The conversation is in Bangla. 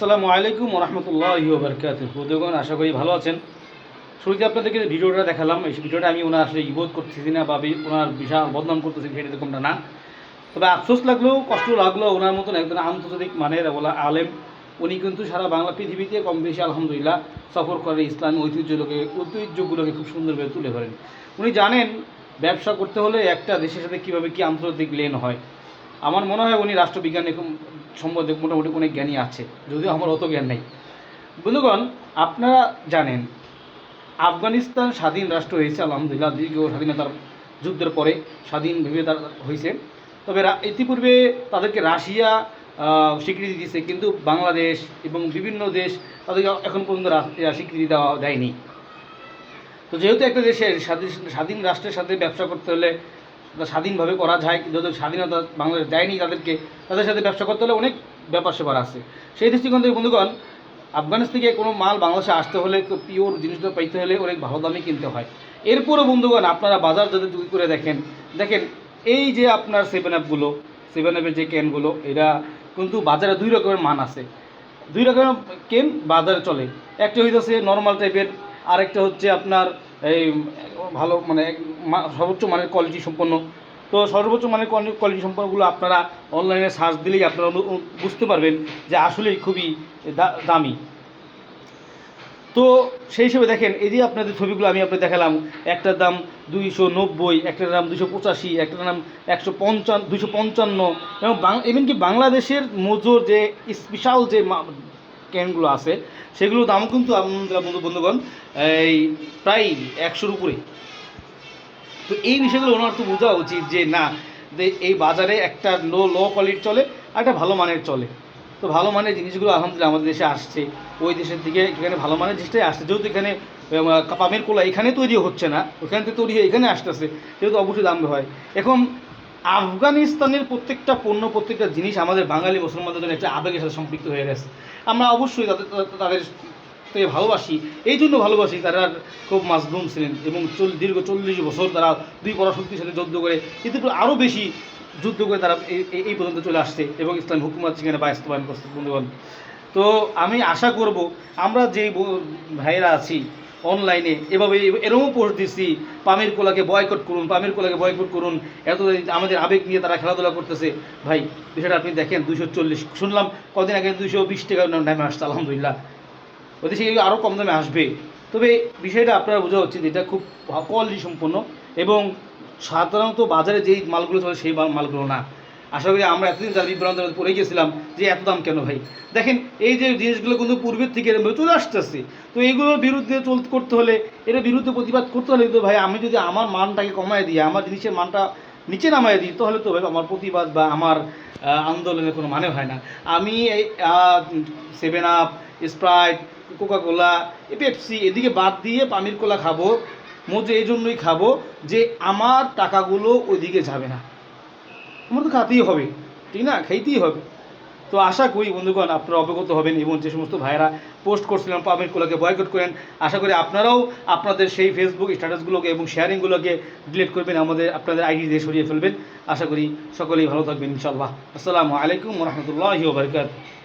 আসসালামু আলাইকুম রহমতুল্লাহি ওয়া বারাকাতুহু। বন্ধুগণ, আশা করি ভালো আছেন। শুরুতে আপনাদেরকে ভিডিওটা দেখালাম, এই ভিডিওটা আমি ওনার আসলে ইবোধ করতেছি না বা ওনার বিশাল বদনাম করতেছি, সেটা এরকমটা না। তবে আফসোস লাগলেও, কষ্ট লাগলেও, ওনার মতন একজন আন্তর্জাতিক মানের বলা আলেম, উনি কিন্তু সারা বাংলা পৃথিবীতে কম বেশি আলহামদুলিল্লাহ সফর করে ইসলামী ঐতিহ্যগুলোকে খুব সুন্দরভাবে তুলে ধরেন। উনি জানেন ব্যবসা করতে হলে একটা দেশের সাথে কীভাবে কী আন্তর্জাতিক লেন হয়। আমার মনে হয় উনি রাষ্ট্রবিজ্ঞানে সম্বন্ধে মোটামুটি অনেক জ্ঞানী আছে, যদিও আমার অত জ্ঞান নেই। বন্ধুগণ, আপনারা জানেন আফগানিস্তান স্বাধীন রাষ্ট্র হয়েছে আলহামদুলিল্লাহ, দীর্ঘ স্বাধীনতার যুদ্ধের পরে স্বাধীনভাবে তার হয়েছে। তবে ইতিপূর্বে তাদেরকে রাশিয়া স্বীকৃতি দিয়েছে, কিন্তু বাংলাদেশ এবং বিভিন্ন দেশ তাদেরকে এখন পর্যন্ত স্বীকৃতি দেয়নি। তো যেহেতু একটা দেশের স্বাধীন রাষ্ট্রের সাথে ব্যবসা করতে হলে স্বাধীনভাবে করা যায়, যত স্বাধীনতা বাংলাদেশ দেয়নি তাদেরকে, তাদের সাথে ব্যবসা করতে হলে অনেক ব্যাপার স্যাপার আছে। সেই দৃষ্টিকোণ থেকে বন্ধুগণ, আফগানিস্তান থেকে কোনো মাল বাংলাদেশে আসতে হলে, পিওর জিনিসটা পাইতে হলে অনেক ভালো দামে কিনতে হয়। এরপরও বন্ধুগণ, আপনারা বাজার যদি করে দেখেন এই যে আপনার 7 আপগুলো, 7 আপের যে ক্যানগুলো, এরা কিন্তু বাজারে 2 রকমের মান আছে। 2 রকমের ক্যান বাজারে চলে। একটা হইতেছে নর্মাল টাইপের, আরেকটা হচ্ছে আপনার এই ভালো মানে সর্বোচ্চ মানের কোয়ালিটি সম্পন্ন। তো সর্বোচ্চ মানের কোয়ালিটি সম্পন্নগুলো আপনারা অনলাইনে সার্চ দিলেই আপনারা বুঝতে পারবেন যে আসলেই খুবই দামি। তো সেই হিসেবে দেখেন, এই যে আপনাদের ছবিগুলো আমি আপনাদের দেখালাম, একটার দাম 290, একটার দাম 285, একটার দাম 155, 255, এবং এমনকি বাংলাদেশের মজুর যে স্পেশাল যে ক্যানগুলো আছে সেগুলোর দামও কিন্তু বন্ধুগণ এই প্রায় 100-র উপরে। তো এই বিষয়গুলো ওনার তো বোঝা উচিত যে না, যে এই বাজারে একটা লো কোয়ালিটি চলে আর একটা ভালো মানের চলে। তো ভালো মানের জিনিসগুলো আলহামদুলিল্লাহ আমাদের দেশে আসছে, ওই দেশের দিকে এখানে ভালো মানের জিনিসটাই আসছে। যেহেতু এখানে পামের কোলা এখানে তৈরি হচ্ছে না, ওখান থেকে তৈরি হয়ে এখানে আসতেছে, যেহেতু অবশ্যই দাম হয়। এখন আফগানিস্তানের প্রত্যেকটা পণ্য, প্রত্যেকটা জিনিস আমাদের বাঙালি মুসলমানদের জন্য একটা আবেগের সাথে সম্পৃক্ত হয়ে গেছে। আমরা অবশ্যই তাদের থেকে ভালোবাসি, এই জন্য ভালোবাসি তারা খুব মাজলুম ছিলেন এবং দীর্ঘ 40 বছর তারা 2 পরাশক্তির সাথে যুদ্ধ করে, কিন্তু আরও বেশি যুদ্ধ করে তারা এই পর্যন্ত চলে আসছে এবং ইসলাম হুকুমত সেখানে বাস্তবায়ন করছে। বন্ধুগণ, তো আমি আশা করব আমরা যে ভাইয়েরা আছি অনলাইনে এভাবে এরকমও পোস্ট দিচ্ছি, পামের কোলাকে বয়কট করুন, পামের কোলাকে বয়কট করুন, এত আমাদের আবেগ নিয়ে তারা খেলাধুলা করতেছে। ভাই, বিষয়টা আপনি দেখেন, 240 শুনলাম কদিন আগে 220 টাকা নামে আসছে আলহামদুলিল্লাহ। ওদের সে আরও কম দামে আসবে। তবে বিষয়টা আপনারা বোঝা উচিত, এটা খুব কোয়ালিটি সম্পন্ন এবং সাধারণত বাজারে যেই মালগুলো চলে সেই মালগুলো না। আশা করি আমরা এতদিন যারা বিভ্রান্তের পড়ে গেছিলাম যে এত দাম কেন। ভাই দেখেন, এই যে জিনিসগুলো কিন্তু পূর্বের থেকে চলে আসতেছে। তো এইগুলোর বিরুদ্ধে করতে হলে, এর বিরুদ্ধে প্রতিবাদ করতে হলে তো ভাই, আমি যদি আমার মানটাকে কমায় দিই, আমার জিনিসের মানটা নিচে নামায় দিই, তাহলে তো ভাই আমার প্রতিবাদ বা আমার আন্দোলনের কোনো মানে হয় না। আমি এই 7 আপ, স্প্রাইট, কোকাকোলা, পেপসি এদিকে বাদ দিয়ে পানির কোলা খাবো, মজা এই জন্যই খাবো যে আমার টাকাগুলো ওইদিকে যাবে না। আমার তো খাতেই হবে, ঠিক না, খাইতেই হবে। তো আশা করি বন্ধুগণ আপনারা অবগত হবেন এবং যে সমস্ত ভাইয়েরা পোস্ট করছিলেন পামের কোলাকে বয়কট করেন, আশা করি আপনারাও আপনাদের সেই ফেসবুক স্ট্যাটাসগুলোকে এবং শেয়ারিংগুলোকে ডিলিট করবেন, আপনাদের আইডি দিয়ে সরিয়ে ফেলবেন। আশা করি সকলেই ভালো থাকবেন ইনশাআল্লাহ। আসসালামু আলাইকুম রহমতুল্লাহি ওয়া বারাকাতুহু।